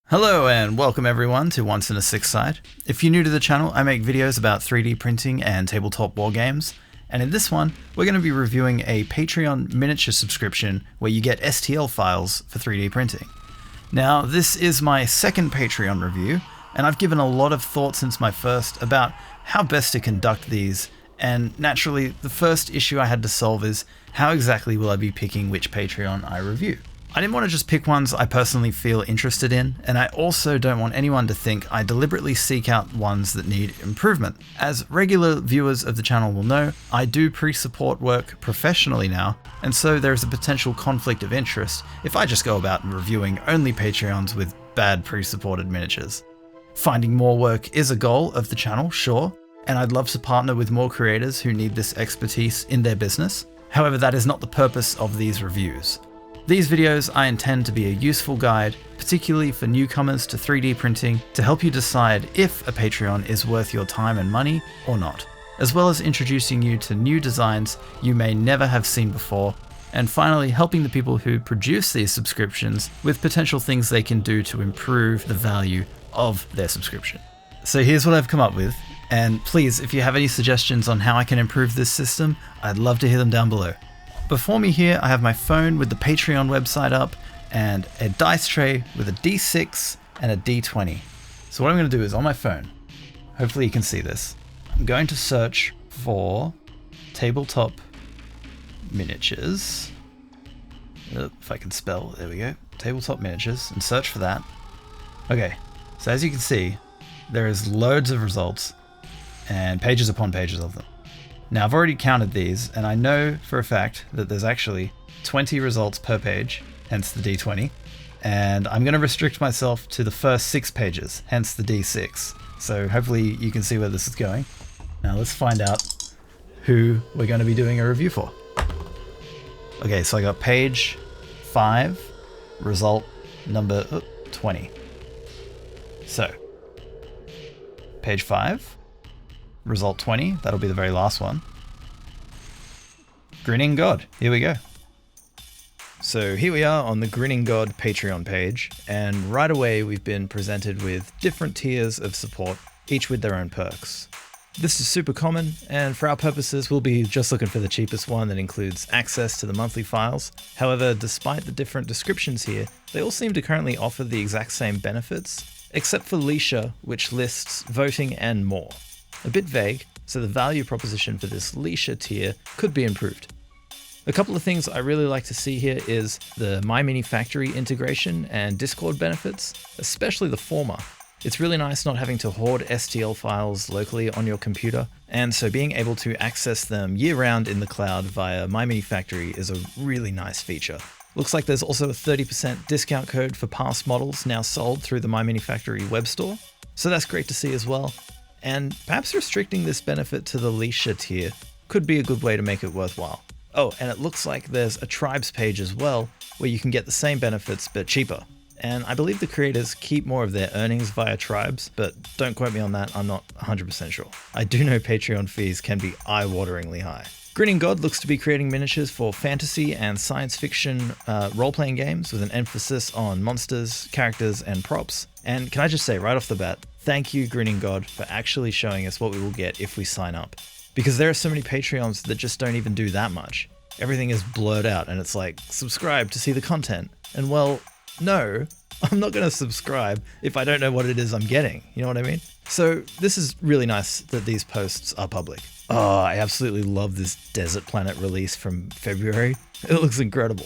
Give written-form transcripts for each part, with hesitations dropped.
Hello and welcome everyone to Once in a Six Side. If you're new to the channel, I make videos about 3D printing and tabletop war games, and in this one, we're going to be reviewing a Patreon miniature subscription where you get STL files for 3D printing. Now, this is my second Patreon review, and I've given a lot of thought since my first about how best to conduct these, and naturally, the first issue I had to solve is how exactly will I be picking which Patreon I review. I didn't want to just pick ones I personally feel interested in, and I also don't want anyone to think I deliberately seek out ones that need improvement. As regular viewers of the channel will know, I do pre-support work professionally now, and so there is a potential conflict of interest if I just go about reviewing only Patreons with bad pre-supported miniatures. Finding more work is a goal of the channel, sure, and I'd love to partner with more creators who need this expertise in their business. However, that is not the purpose of these reviews. These videos I intend to be a useful guide, particularly for newcomers to 3D printing, to help you decide if a Patreon is worth your time and money or not, as well as introducing you to new designs you may never have seen before, and finally helping the people who produce these subscriptions with potential things they can do to improve the value of their subscription. So here's what I've come up with, and please, if you have any suggestions on how I can improve this system, I'd love to hear them down below. Before me here, I have my phone with the Patreon website up and a dice tray with a D6 and a D20. So what I'm going to do is on my phone, hopefully you can see this, I'm going to search for tabletop miniatures. If I can spell, there we go, tabletop miniatures, and search for that. Okay, so as you can see, there is loads of results and pages upon pages of them. Now I've already counted these, and I know for a fact that there's actually 20 results per page, hence the D20, and I'm going to restrict myself to the first 6 pages, hence the D6. So hopefully you can see where this is going. Now let's find out who we're going to be doing a review for. Okay, so I got page 5, result number 20. So, page 5. Result 20, that'll be the very last one. Grinning God, here we go. So here we are on the Grinning God Patreon page, and right away we've been presented with different tiers of support, each with their own perks. This is super common, and for our purposes we'll be just looking for the cheapest one that includes access to the monthly files. However, despite the different descriptions here, they all seem to currently offer the exact same benefits, except for Leisha, which lists voting and more. A bit vague, so the value proposition for this Leisha tier could be improved. A couple of things I really like to see here is the My Mini Factory integration and Discord benefits, especially the former. It's really nice not having to hoard STL files locally on your computer, and so being able to access them year-round in the cloud via My Mini Factory is a really nice feature. Looks like there's also a 30% discount code for past models now sold through the My Mini Factory web store, so that's great to see as well. And perhaps restricting this benefit to the Leisha tier could be a good way to make it worthwhile. Oh, and it looks like there's a tribes page as well, where you can get the same benefits but cheaper. And I believe the creators keep more of their earnings via tribes, but don't quote me on that, I'm not 100% sure. I do know Patreon fees can be eye-wateringly high. Grinning God looks to be creating miniatures for fantasy and science fiction role-playing games with an emphasis on monsters, characters, and props. And can I just say right off the bat, thank you, Grinning God, for actually showing us what we will get if we sign up. Because there are so many Patreons that just don't even do that much. Everything is blurred out and it's like, subscribe to see the content. And well, no, I'm not going to subscribe if I don't know what it is I'm getting. You know what I mean? So this is really nice that these posts are public. Oh, I absolutely love this Desert Planet release from February. It looks incredible.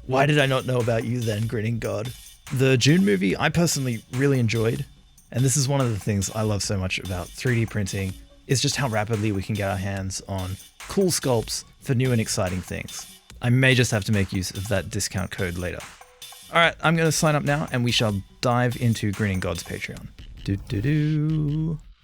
Why did I not know about you then, Grinning God? The June movie I personally really enjoyed, and this is one of the things I love so much about 3D printing, is just how rapidly we can get our hands on cool sculpts for new and exciting things. I may just have to make use of that discount code later. Alright, I'm going to sign up now and we shall dive into Grinning God's Patreon.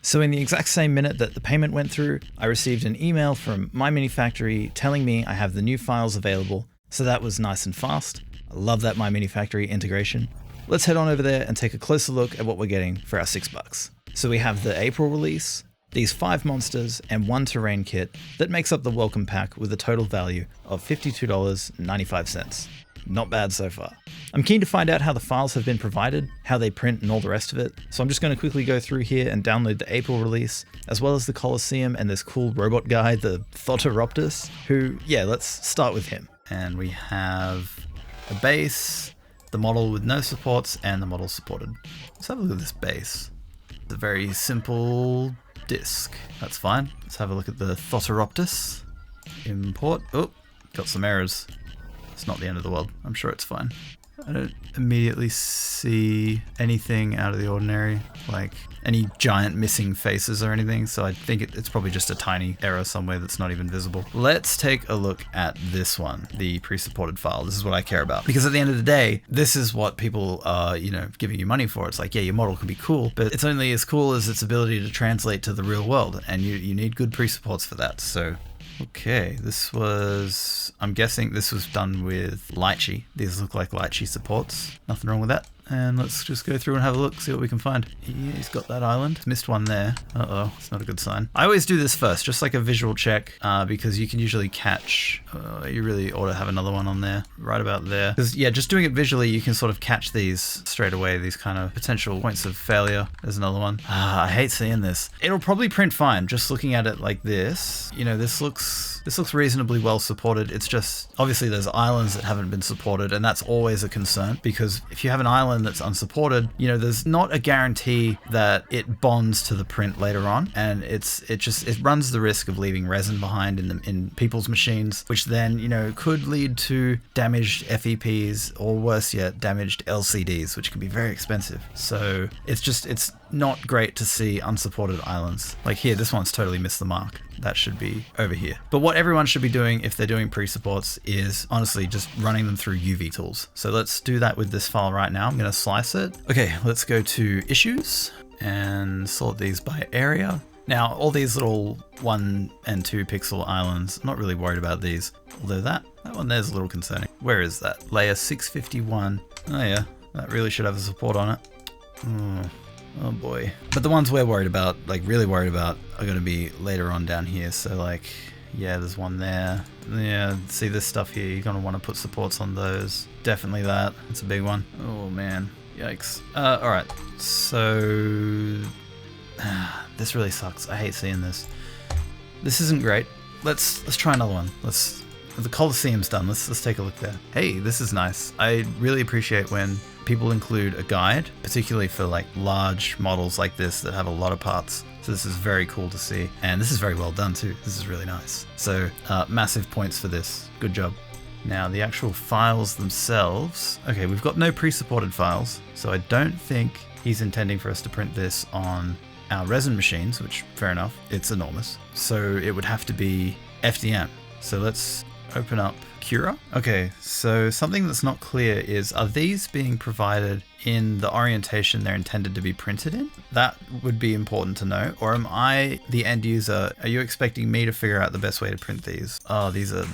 So in the exact same minute that the payment went through, I received an email from My Mini Factory telling me I have the new files available, so that was nice and fast. I love that My Mini Factory integration. Let's head on over there and take a closer look at what we're getting for our $6. So we have the April release, these 5 monsters, and 1 terrain kit that makes up the welcome pack with a total value of $52.95. Not bad so far. I'm keen to find out how the files have been provided, how they print and all the rest of it, so I'm just going to quickly go through here and download the April release, as well as the Colosseum and this cool robot guy, the Thoteroptus, who, yeah, let's start with him. And we have a base, the model with no supports, and the model supported. Let's have a look at this base. It's a very simple disc. That's fine. Let's have a look at the Thoteroptus. Import. Oh, got some errors. It's not the end of the world. I'm sure it's fine. I don't immediately see anything out of the ordinary, like any giant missing faces or anything, so I think it's probably just a tiny error somewhere that's not even visible. Let's take a look at this one, the pre-supported file. This is what I care about, because at the end of the day, this is what people are, giving you money for. It's like, yeah, your model can be cool, but it's only as cool as its ability to translate to the real world, and you need good pre-supports for that. So okay, I'm guessing this was done with Lychee. These look like Lychee supports. Nothing wrong with that. And let's just go through and have a look, see what we can find. Yeah, he's got that island. Missed one there. Uh-oh, it's not a good sign. I always do this first, just like a visual check, because you can usually catch, you really ought to have another one on there, right about there. Because yeah, just doing it visually, you can sort of catch these straight away, these kind of potential points of failure. There's another one. I hate seeing this. It'll probably print fine, just looking at it like this. This looks reasonably well supported. It's just, obviously there's islands that haven't been supported, and that's always a concern, because if you have an island that's unsupported, there's not a guarantee that it bonds to the print later on, and it runs the risk of leaving resin behind in people's machines, which then could lead to damaged FEPs, or worse yet, damaged LCDs, which can be very expensive. So it's not great to see unsupported islands. Like here, this one's totally missed the mark. That should be over here. But what everyone should be doing if they're doing pre-supports is honestly just running them through UV tools. So let's do that with this file right now. I'm going to slice it. Okay, let's go to issues and sort these by area. Now, all these little 1 and 2 pixel islands, I'm not really worried about these. Although that one there's a little concerning. Where is that? Layer 651. Oh yeah, that really should have a support on it. Oh boy. But the ones we're worried about, like really worried about, are going to be later on down here. So like, yeah, there's one there. Yeah, see this stuff here, you're going to want to put supports on those. Definitely that. It's a big one. Oh man. Yikes. Alright. So this really sucks. I hate seeing this. This isn't great. Let's try another one. The Colosseum's done. Let's take a look there. Hey, this is nice. I really appreciate when people include a guide, particularly for like large models like this that have a lot of parts. So this is very cool to see. And this is very well done too. This is really nice. So massive points for this. Good job. Now the actual files themselves. Okay, we've got no pre-supported files. So I don't think he's intending for us to print this on our resin machines, which fair enough, it's enormous. So it would have to be FDM. So let's open up Cura. Okay, so something that's not clear is, are these being provided in the orientation they're intended to be printed in? That would be important to know. Or am I the end user? Are you expecting me to figure out the best way to print these? Oh, these are,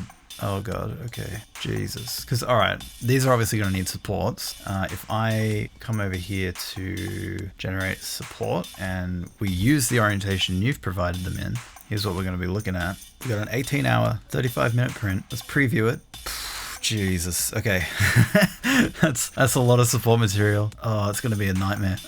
oh god, okay, Jesus. Because, all right, these are obviously going to need supports. If I come over here to generate support and we use the orientation you've provided them in, here's what we're going to be looking at. We've got an 18-hour, 35-minute print. Let's preview it. Jesus. Okay. that's a lot of support material. Oh, it's going to be a nightmare.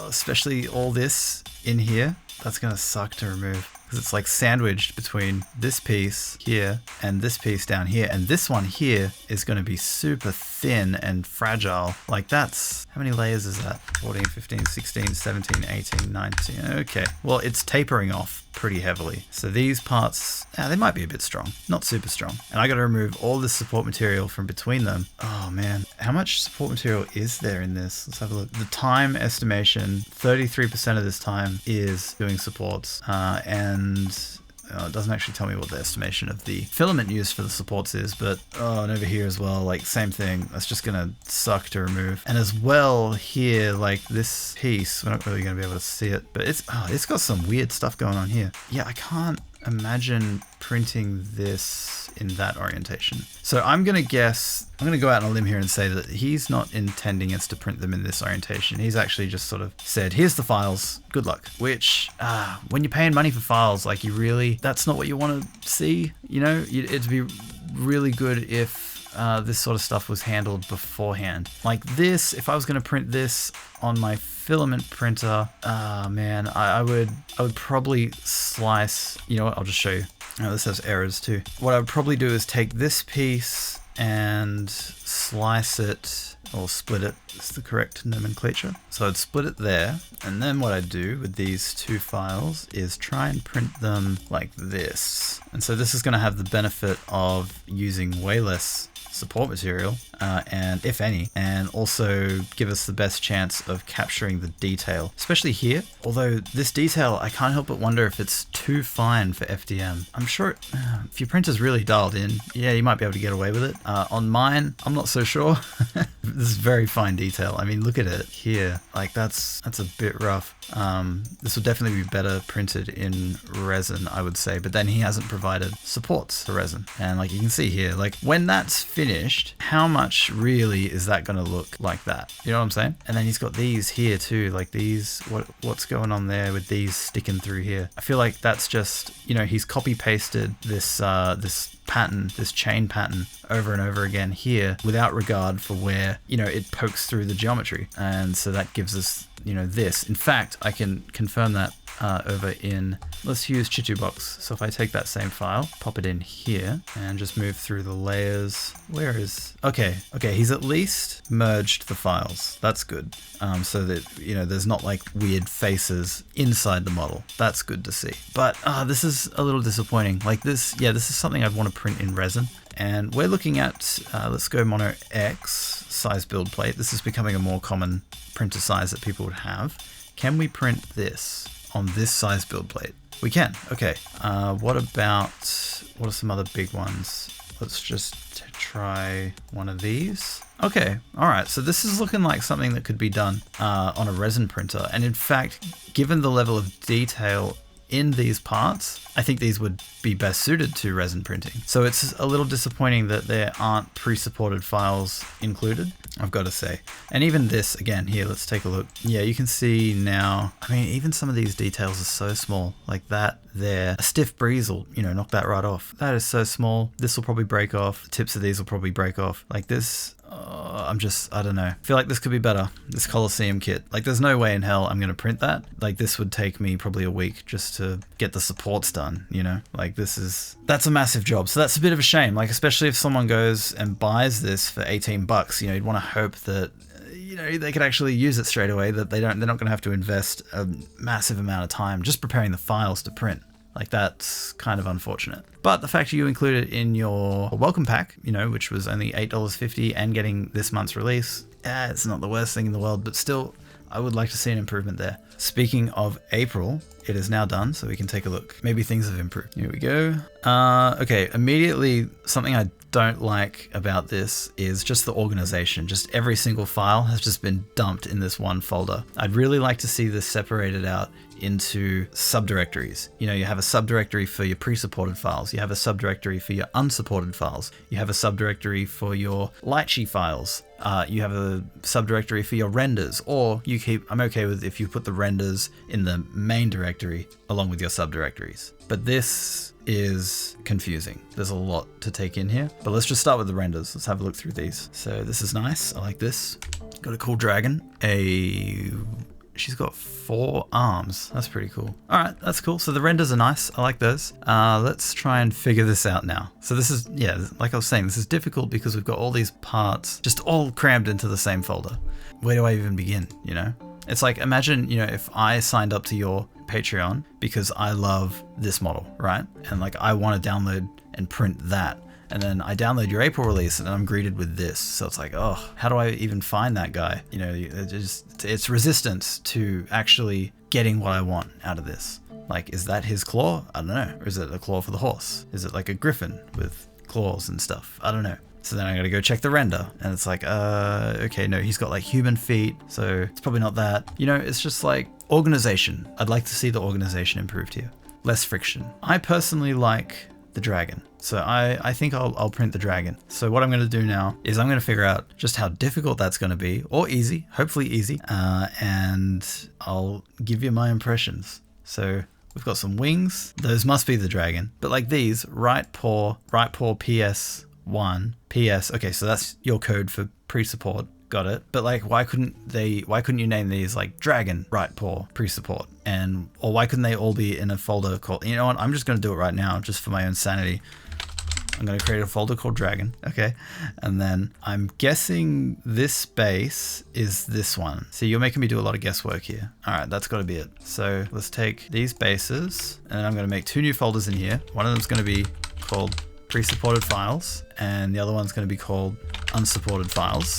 Especially all this in here, that's going to suck to remove. Because it's like sandwiched between this piece here and this piece down here. And this one here is going to be super thin and fragile. Like that's, how many layers is that? 14, 15, 16, 17, 18, 19. Okay. Well, it's tapering off pretty heavily. So these parts, they might be a bit strong, not super strong. And I got to remove all this support material from between them. Oh man, how much support material is there in this? Let's have a look. The time estimation, 33% of this time is doing supports, and it doesn't actually tell me what the estimation of the filament used for the supports is, but and over here as well, like same thing. That's just gonna suck to remove. And as well here, like this piece, we're not really gonna be able to see it, but it's got some weird stuff going on here. Yeah, I can't imagine printing this in that orientation. So I'm going to guess, I'm going to go out on a limb here and say that he's not intending us to print them in this orientation. He's actually just sort of said, here's the files, good luck. Which, when you're paying money for files, like that's not what you want to see, you know? It'd be really good if this sort of stuff was handled beforehand. Like this, if I was going to print this on my filament printer, man, I would probably slice, you know what, I'll just show you. Oh, this has errors too. What I would probably do is take this piece and slice it, or split it, is the correct nomenclature. So I'd split it there, and then what I'd do with these two files is try and print them like this. And so this is going to have the benefit of using way less support material, and if any, and also give us the best chance of capturing the detail, especially here. Although this detail, I can't help but wonder if it's too fine for FDM. I'm sure if your printer's really dialed in, yeah, you might be able to get away with it. On mine, I'm not so sure. This is very fine detail. I mean, look at it here. Like that's a bit rough. This would definitely be better printed in resin, I would say, but then he hasn't provided supports for resin. And like you can see here, like when that's finished, how much really is that going to look like that? You know what I'm saying? And then he's got these here too, like these, what's going on there with these sticking through here? I feel like that's just, you know, he's copy pasted this pattern, this chain pattern over and over again here without regard for where, you know, it pokes through the geometry. And so that gives us, you know, this. In fact, I can confirm that over in, let's use Chitubox. So if I take that same file, pop it in here and just move through the layers. Where is, okay, he's at least merged the files. That's good. So that, you know, there's not like weird faces inside the model. That's good to see. But this is a little disappointing. Like this, yeah, this is something I'd want to print in resin. And we're looking at, let's go Mono X size build plate. This is becoming a more common printer size that people would have. Can we print this on this size build plate? We can, okay. What are some other big ones? Let's just try one of these. Okay, all right, so this is looking like something that could be done on a resin printer. And in fact, given the level of detail in these parts, I think these would be best suited to resin printing. So it's a little disappointing that there aren't pre-supported files included, I've got to say. And even this, again, here, let's take a look. Yeah, you can see now, I mean, even some of these details are so small, like that there. A stiff breeze will, you know, knock that right off. That is so small. This will probably break off. The tips of these will probably break off. Like this, I don't know. I feel like this could be better. This Coliseum kit. Like there's no way in hell I'm going to print that. Like this would take me probably a week just to get the supports done, you know? Like that's a massive job. So that's a bit of a shame. Like especially if someone goes and buys this for 18 bucks, you know, you'd want to hope that, you know, they could actually use it straight away, that they're not going to have to invest a massive amount of time just preparing the files to print. Like that's kind of unfortunate. But the fact you include it in your welcome pack, you know, which was only $8.50 and getting this month's release, it's not the worst thing in the world, but still, I would like to see an improvement there. Speaking of April, it is now done, so we can take a look. Maybe things have improved. Here we go. Okay, immediately, something I don't like about this is just the organization. Just every single file has just been dumped in this one folder. I'd really like to see this separated out into subdirectories. You know, you have a subdirectory for your pre-supported files. You have a subdirectory for your unsupported files. You have a subdirectory for your Lychee files. You have a subdirectory for your renders, or I'm okay with if you put the renders in the main directory along with your subdirectories. But this is confusing. There's a lot to take in here, but let's just start with the renders. Let's have a look through these. So this is nice. I like this. Got a cool dragon. She's got 4 arms. That's pretty cool. All right, that's cool. So the renders are nice. I like those. Let's try and figure this out now. So this is, yeah, like I was saying, this is difficult because we've got all these parts just all crammed into the same folder. Where do I even begin, you know? It's like, imagine, you know, if I signed up to your Patreon because I love this model, right? And like, I want to download and print that. And then I download your April release and I'm greeted with this. So it's like, oh, how do I even find that guy? You know, it's resistance to actually getting what I want out of this. Like, is that his claw? I don't know. Or is it a claw for the horse? Is it like a griffin with claws and stuff? I don't know. So then I gotta go check the render and it's like, okay, no, he's got like human feet. So it's probably not that. You know, it's just like organization. I'd like to see the organization improved here. Less friction. I personally like the dragon. So I think I'll print the dragon. So what I'm going to do now is I'm going to figure out just how difficult that's going to be, or easy, hopefully easy, and I'll give you my impressions. So we've got some wings. Those must be the dragon. But like these, right paw PS1, PS. Okay, so that's your code for pre-support. Got it. But like, why couldn't you name these like dragon, right paw, pre-support? Or why couldn't they all be in a folder called, you know what? I'm just going to do it right now just for my own sanity. I'm going to create a folder called dragon. Okay. And then I'm guessing this space is this one. See, you're making me do a lot of guesswork here. All right, that's got to be it. So let's take these bases and I'm going to make 2 new folders in here. One of them is going to be called pre-supported files and the other one's going to be called unsupported files,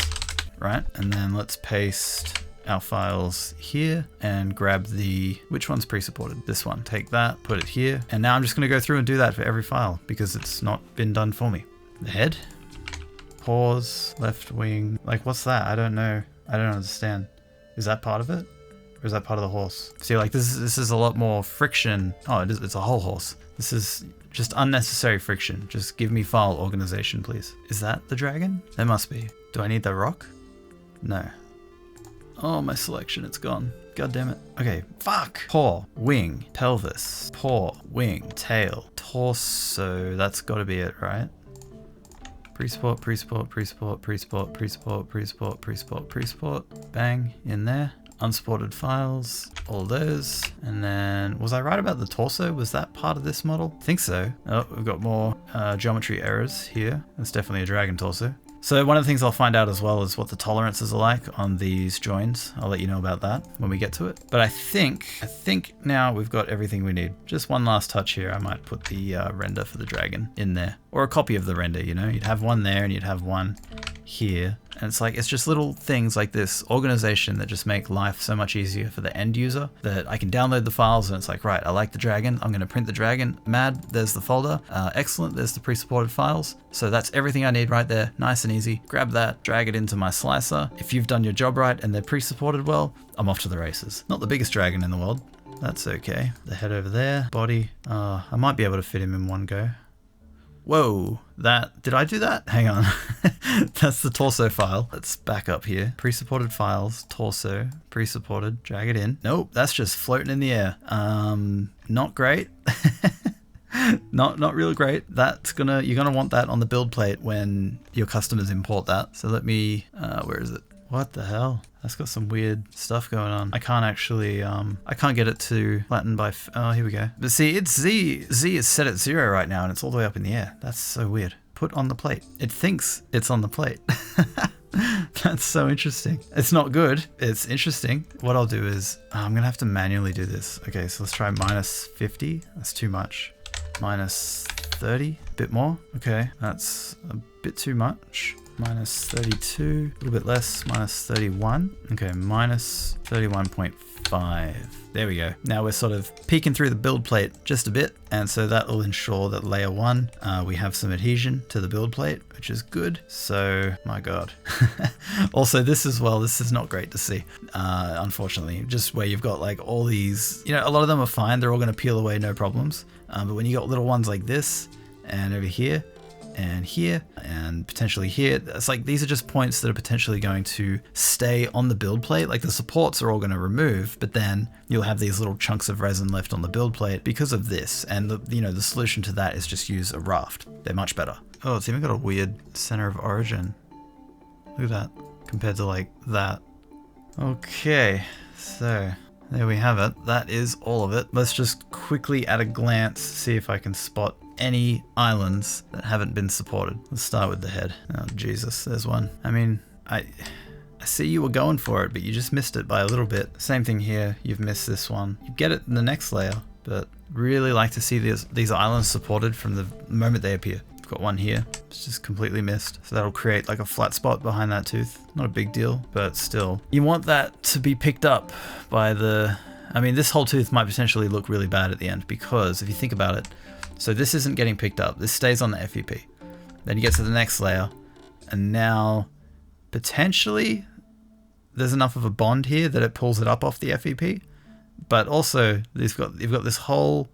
right? And then let's paste our files here and grab which one's pre-supported? This one. Take that, put it here. And now I'm just going to go through and do that for every file because it's not been done for me. The head, paws, left wing. Like, what's that? I don't know. I don't understand. Is that part of it? Or is that part of the horse? See, like this is a lot more friction. Oh, it's a whole horse. This is just unnecessary friction. Just give me file organization, please. Is that the dragon? There must be. Do I need the rock? No. Oh, my selection, it's gone. God damn it. Okay, fuck. Paw, wing, pelvis, paw, wing, tail, torso. That's gotta be it, right? Pre-support, pre-support, pre-support, pre-support, pre-support, pre-support, pre-support, pre-support. Bang, in there. Unsupported files, all those. And then, was I right about the torso? Was that part of this model? I think so. Oh, we've got more geometry errors here. That's definitely a dragon torso. So one of the things I'll find out as well is what the tolerances are like on these joins. I'll let you know about that when we get to it. But I think now we've got everything we need. Just one last touch here. I might put the render for the dragon in there, or a copy of the render, you know? You'd have one there and you'd have one here. And it's like, it's just little things like this organization that just make life so much easier for the end user, that I can download the files and it's like, right, I like the dragon. I'm going to print the dragon. Mad, there's the folder. Excellent, there's the pre-supported files. So that's everything I need right there. Nice and easy. Grab that, drag it into my slicer. If you've done your job right and they're pre-supported well, I'm off to the races. Not the biggest dragon in the world. That's okay. The head over there, body. I might be able to fit him in one go. Whoa, did I do that? Hang on. That's the torso file. Let's back up here. Pre-supported files, torso, pre-supported, drag it in. Nope, that's just floating in the air. Not great. Not real great. You're gonna want that on the build plate when your customers import that. So let me, where is it? What the hell? That's got some weird stuff going on. I can't actually, I can't get it to flatten by, oh, here we go. But see, it's Z is set at 0 right now and it's all the way up in the air. That's so weird. Put on the plate. It thinks it's on the plate. That's so interesting. It's not good. It's interesting. What I'll do is, I'm gonna have to manually do this. Okay, so let's try minus 50. That's too much. Minus 30, a bit more. Okay, that's a bit too much. Minus 32, a little bit less, minus 31. Okay, minus 31.5. There we go. Now we're sort of peeking through the build plate just a bit. And so that will ensure that layer 1, we have some adhesion to the build plate, which is good. So, my God. Also, this as well, this is not great to see, unfortunately. Just where you've got like all these, you know, a lot of them are fine. They're all going to peel away, no problems. But when you got little ones like this and over here, and here, and potentially here. It's like, these are just points that are potentially going to stay on the build plate. Like the supports are all going to remove, but then you'll have these little chunks of resin left on the build plate because of this. And the solution to that is just use a raft. They're much better. Oh, it's even got a weird center of origin. Look at that, compared to like that. Okay, so there we have it. That is all of it. Let's just quickly at a glance see if I can spot any islands that haven't been supported. Let's start with the head. Oh Jesus, there's one. I mean, I see you were going for it, but you just missed it by a little bit. Same thing here, you've missed this one. You get it in the next layer, but really like to see these islands supported from the moment they appear. I've got one here, it's just completely missed. So that'll create like a flat spot behind that tooth. Not a big deal, but still. You want that to be picked up by I mean, this whole tooth might potentially look really bad at the end, because if you think about it, so this isn't getting picked up. This stays on the FEP. Then you get to the next layer, and now potentially there's enough of a bond here that it pulls it up off the FEP. But also you've got this whole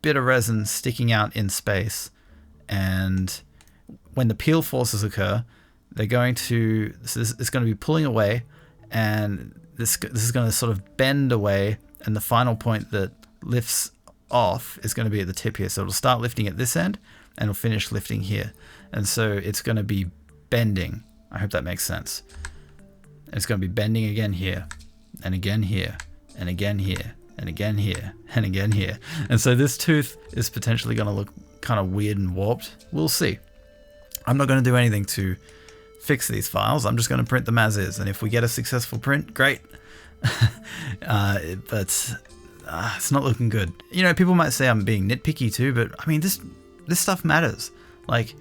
bit of resin sticking out in space, And when the peel forces occur, they're going to, so this is going to be pulling away, and this is going to sort of bend away, and the final point that lifts off is going to be at the tip here. So it'll start lifting at this end and it'll finish lifting here. And so it's going to be bending. I hope that makes sense. And it's going to be bending again here, and again here, and again here, and again here, and again here. And so this tooth is potentially going to look kind of weird and warped. We'll see. I'm not going to do anything to fix these files. I'm just going to print them as is. And if we get a successful print, great. But it's not looking good. You know, people might say I'm being nitpicky too, but I mean, this stuff matters. Like,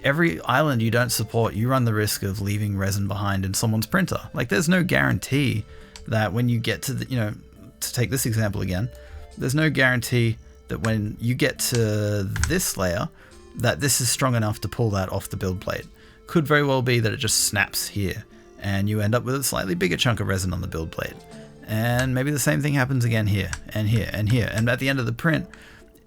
every island you don't support, you run the risk of leaving resin behind in someone's printer. Like, there's no guarantee that when you get to the, you know, to take this example again, there's no guarantee that when you get to this layer, that this is strong enough to pull that off the build plate. Could very well be that it just snaps here and you end up with a slightly bigger chunk of resin on the build plate. And maybe the same thing happens again here and here and here. And at the end of the print,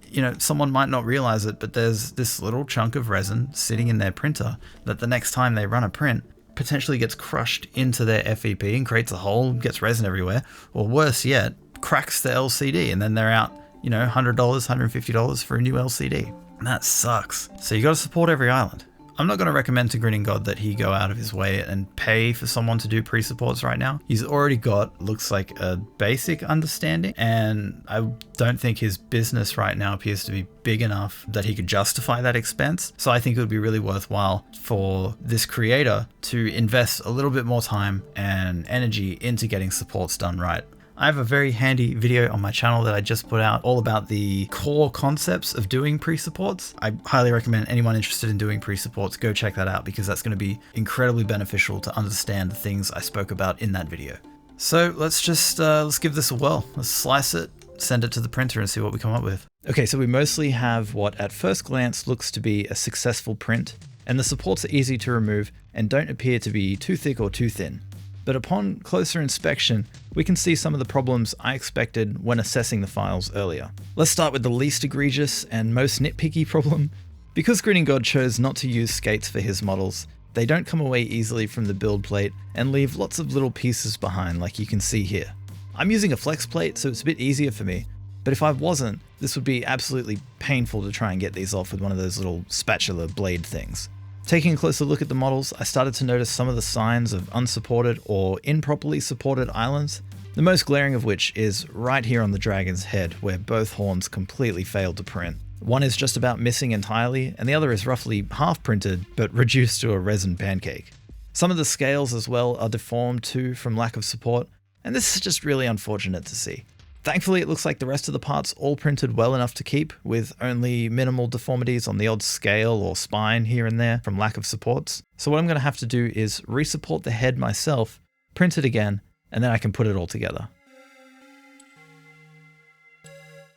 you know, someone might not realize it, but there's this little chunk of resin sitting in their printer that the next time they run a print potentially gets crushed into their FEP and creates a hole, gets resin everywhere, or worse yet, cracks the LCD, and then they're out, you know, $100, $150 for a new LCD. And that sucks. So you got to support every island. I'm not going to recommend to Grinning God that he go out of his way and pay for someone to do pre-supports right now. He's already got, looks like, a basic understanding, and I don't think his business right now appears to be big enough that he could justify that expense. So I think it would be really worthwhile for this creator to invest a little bit more time and energy into getting supports done right. I have a very handy video on my channel that I just put out all about the core concepts of doing pre-supports. I highly recommend anyone interested in doing pre-supports go check that out, because that's going to be incredibly beneficial to understand the things I spoke about in that video. So let's just let's give this a whirl. Let's slice it, send it to the printer, and see what we come up with. Okay, so we mostly have what at first glance looks to be a successful print, and the supports are easy to remove and don't appear to be too thick or too thin. But upon closer inspection, we can see some of the problems I expected when assessing the files earlier. Let's start with the least egregious and most nitpicky problem. Because Grinning God chose not to use skates for his models, they don't come away easily from the build plate and leave lots of little pieces behind, like you can see here. I'm using a flex plate, so it's a bit easier for me, but if I wasn't, this would be absolutely painful to try and get these off with one of those little spatula blade things. Taking a closer look at the models, I started to notice some of the signs of unsupported or improperly supported islands, the most glaring of which is right here on the dragon's head, where both horns completely failed to print. One is just about missing entirely, and the other is roughly half printed, but reduced to a resin pancake. Some of the scales as well are deformed too from lack of support, and this is just really unfortunate to see. Thankfully, it looks like the rest of the parts all printed well enough to keep, with only minimal deformities on the odd scale or spine here and there from lack of supports. So what I'm going to have to do is resupport the head myself, print it again, and then I can put it all together.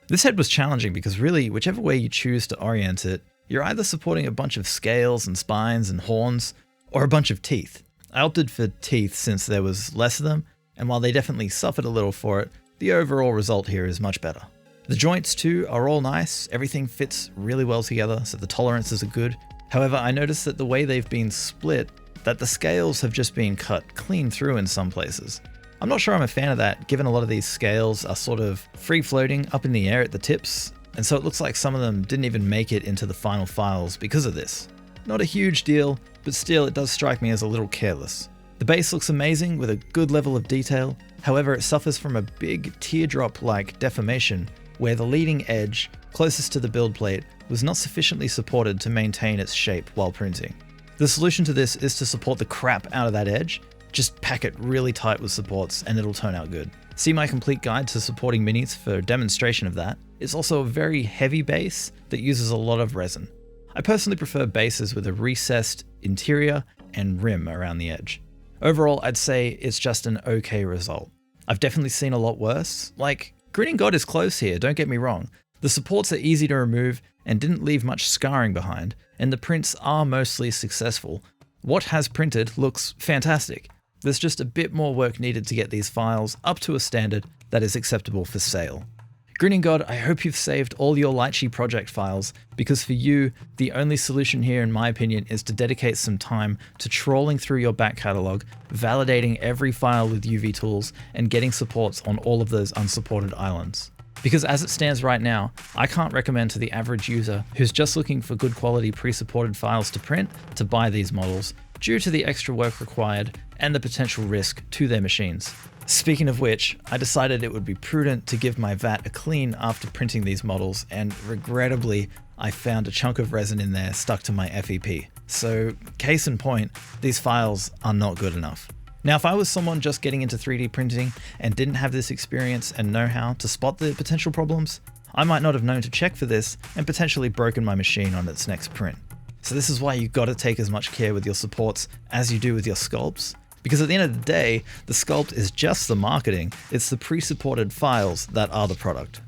This head was challenging because really, whichever way you choose to orient it, you're either supporting a bunch of scales and spines and horns, or a bunch of teeth. I opted for teeth since there was less of them, and while they definitely suffered a little for it, the overall result here is much better. The joints too are all nice, everything fits really well together, so the tolerances are good. However, I noticed that the way they've been split, that the scales have just been cut clean through in some places. I'm not sure I'm a fan of that, given a lot of these scales are sort of free-floating up in the air at the tips, and so it looks like some of them didn't even make it into the final files because of this. Not a huge deal, but still it does strike me as a little careless. The base looks amazing with a good level of detail, however it suffers from a big teardrop-like deformation where the leading edge, closest to the build plate, was not sufficiently supported to maintain its shape while printing. The solution to this is to support the crap out of that edge, just pack it really tight with supports and it'll turn out good. See my complete guide to supporting minis for a demonstration of that. It's also a very heavy base that uses a lot of resin. I personally prefer bases with a recessed interior and rim around the edge. Overall, I'd say it's just an okay result. I've definitely seen a lot worse. Like, Grinning God is close here, don't get me wrong. The supports are easy to remove and didn't leave much scarring behind, and the prints are mostly successful. What has printed looks fantastic. There's just a bit more work needed to get these files up to a standard that is acceptable for sale. Grinning God, I hope you've saved all your Lychee project files, because for you, the only solution here, in my opinion, is to dedicate some time to trawling through your back catalog, validating every file with UV tools, and getting supports on all of those unsupported islands. Because as it stands right now, I can't recommend to the average user who's just looking for good quality pre-supported files to print to buy these models, due to the extra work required and the potential risk to their machines. Speaking of which, I decided it would be prudent to give my vat a clean after printing these models, and regrettably, I found a chunk of resin in there stuck to my FEP. So, case in point, these files are not good enough. Now, if I was someone just getting into 3D printing and didn't have this experience and know-how to spot the potential problems, I might not have known to check for this and potentially broken my machine on its next print. So this is why you've got to take as much care with your supports as you do with your sculpts. Because at the end of the day, the sculpt is just the marketing, it's the pre-supported files that are the product.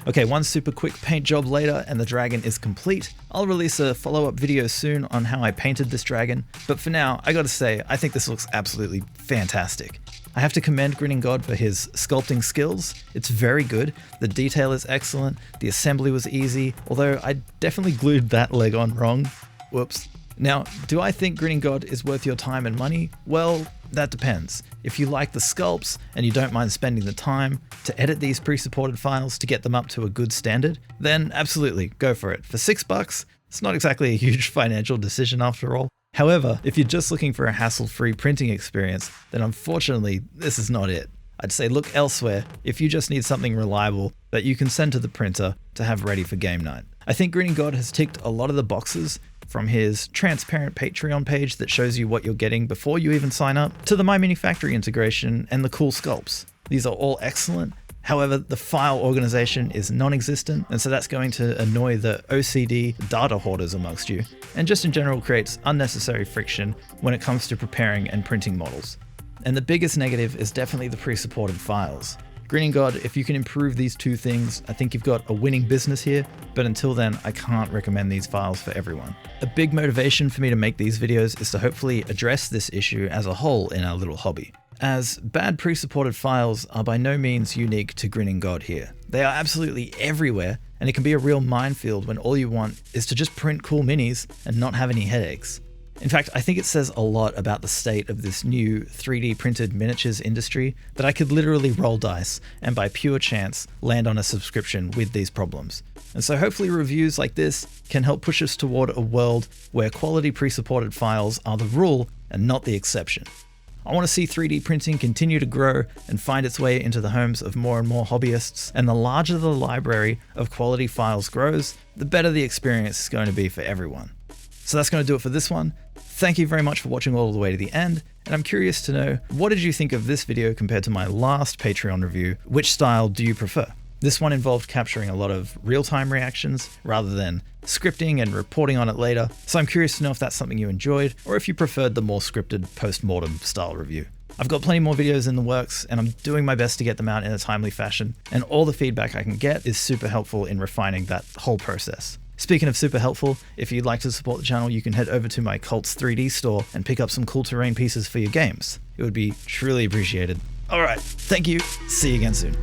Okay, one super quick paint job later and the dragon is complete. I'll release a follow-up video soon on how I painted this dragon, but for now, I gotta say, I think this looks absolutely fantastic. I have to commend Grinning God for his sculpting skills. It's very good, the detail is excellent, the assembly was easy, although I definitely glued that leg on wrong. Whoops. Now, do I think Grinning God is worth your time and money? Well, that depends. If you like the sculpts and you don't mind spending the time to edit these pre-supported files to get them up to a good standard, then absolutely, go for it. For $6, it's not exactly a huge financial decision after all. However, if you're just looking for a hassle-free printing experience, then unfortunately, this is not it. I'd say look elsewhere if you just need something reliable that you can send to the printer to have ready for game night. I think Grinning God has ticked a lot of the boxes, from his transparent Patreon page that shows you what you're getting before you even sign up, to the My Mini Factory integration and the cool sculpts. These are all excellent. However, the file organization is non-existent, and so that's going to annoy the OCD data hoarders amongst you, and just in general creates unnecessary friction when it comes to preparing and printing models. And the biggest negative is definitely the pre-supported files. Grinning God, if you can improve these two things, I think you've got a winning business here, but until then, I can't recommend these files for everyone. A big motivation for me to make these videos is to hopefully address this issue as a whole in our little hobby, as bad pre-supported files are by no means unique to Grinning God here. They are absolutely everywhere, and it can be a real minefield when all you want is to just print cool minis and not have any headaches. In fact, I think it says a lot about the state of this new 3D printed miniatures industry that I could literally roll dice and by pure chance land on a subscription with these problems. And so hopefully reviews like this can help push us toward a world where quality pre-supported files are the rule and not the exception. I want to see 3D printing continue to grow and find its way into the homes of more and more hobbyists, and the larger the library of quality files grows, the better the experience is going to be for everyone. So that's going to do it for this one. Thank you very much for watching all the way to the end, and I'm curious to know, what did you think of this video compared to my last Patreon review? Which style do you prefer? This one involved capturing a lot of real-time reactions rather than scripting and reporting on it later, so I'm curious to know if that's something you enjoyed or if you preferred the more scripted post-mortem style review. I've got plenty more videos in the works and I'm doing my best to get them out in a timely fashion, and all the feedback I can get is super helpful in refining that whole process. Speaking of super helpful, if you'd like to support the channel, you can head over to my Cults 3D store and pick up some cool terrain pieces for your games. It would be truly appreciated. Alright, thank you, see you again soon.